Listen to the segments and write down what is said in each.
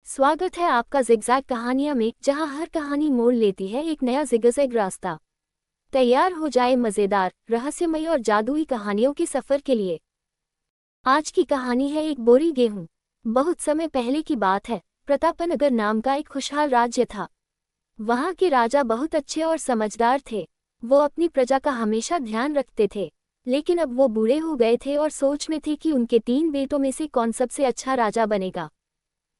स्वागत है आपका ज़िगज़ैग कहानियाँ में, जहाँ हर कहानी मोड़ लेती है एक नया ज़िगज़ैग रास्ता। तैयार हो जाए मज़ेदार, रहस्यमयी और जादुई कहानियों के सफ़र के लिए। आज की कहानी है एक बोरी गेहूँ। बहुत समय पहले की बात है, प्रतापनगर नाम का एक खुशहाल राज्य था। वहाँ के राजा बहुत अच्छे और समझदार थे। वो अपनी प्रजा का हमेशा ध्यान रखते थे। लेकिन अब वो बूढ़े हो गए थे और सोच में थे कि उनके 3 बेटों में से कौन सबसे अच्छा राजा बनेगा।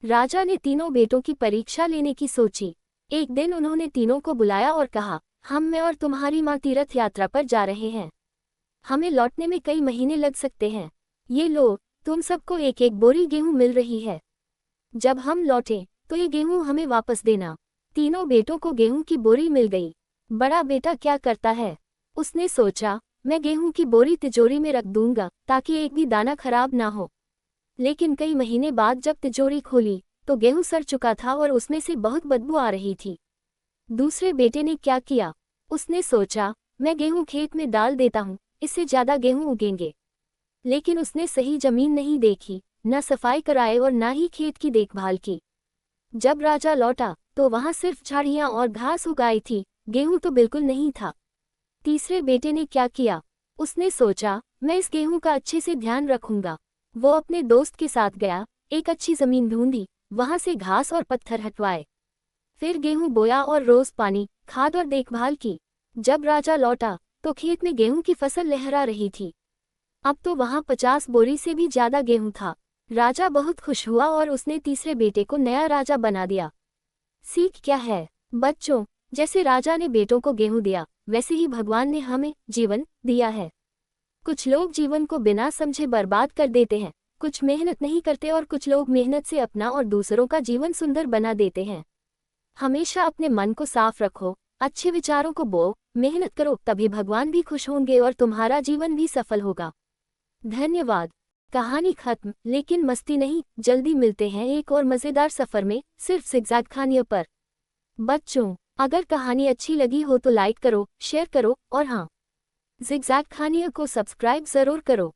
राजा ने तीनों बेटों की परीक्षा लेने की सोची। एक दिन उन्होंने तीनों को बुलाया और कहा, मैं और तुम्हारी माँ तीर्थ यात्रा पर जा रहे हैं। हमें लौटने में कई महीने लग सकते हैं। ये लो, तुम सबको एक एक बोरी गेहूं मिल रही है। जब हम लौटें तो ये गेहूं हमें वापस देना। तीनों बेटों को गेहूं की बोरी मिल गई। बड़ा बेटा क्या करता है? उसने सोचा, मैं गेहूं की बोरी तिजोरी में रख दूंगा ताकि एक भी दाना खराब ना हो। लेकिन कई महीने बाद जब तिजोरी खोली तो गेहूं सड़ चुका था और उसमें से बहुत बदबू आ रही थी। दूसरे बेटे ने क्या किया? उसने सोचा, मैं गेहूं खेत में डाल देता हूँ, इससे ज्यादा गेहूं उगेंगे। लेकिन उसने सही जमीन नहीं देखी, न सफाई कराए और न ही खेत की देखभाल की। जब राजा लौटा तो वहां सिर्फ झाड़ियां और घास उगाई थी, गेहूं तो बिल्कुल नहीं था। तीसरे बेटे ने क्या किया? उसने सोचा, मैं इस गेहूं का अच्छे से ध्यान रखूंगा। वो अपने दोस्त के साथ गया, एक अच्छी जमीन ढूंढी, वहां से घास और पत्थर हटवाए। फिर गेहूं बोया और रोज पानी, खाद और देखभाल की। जब राजा लौटा तो खेत में गेहूं की फसल लहरा रही थी। अब तो वहां 50 बोरी से भी ज्यादा गेहूं था। राजा बहुत खुश हुआ और उसने तीसरे बेटे को नया राजा बना दिया। सीख क्या है बच्चों? जैसे राजा ने बेटों को गेहूं दिया, वैसे ही भगवान ने हमें जीवन दिया है। कुछ लोग जीवन को बिना समझे बर्बाद कर देते हैं, कुछ मेहनत नहीं करते और कुछ लोग मेहनत से अपना और दूसरों का जीवन सुंदर बना देते हैं। हमेशा अपने मन को साफ रखो, अच्छे विचारों को बो, मेहनत करो, तभी भगवान भी खुश होंगे और तुम्हारा जीवन भी सफल होगा। धन्यवाद। कहानी खत्म, लेकिन मस्ती नहीं। जल्दी मिलते हैं एक और मजेदार सफर में, सिर्फ ज़िगज़ैग कहानियों पर। बच्चों, अगर कहानी अच्छी लगी हो तो लाइक करो, शेयर करो और हाँ, ज़िगज़ैग कहानियों को सब्सक्राइब जरूर करो।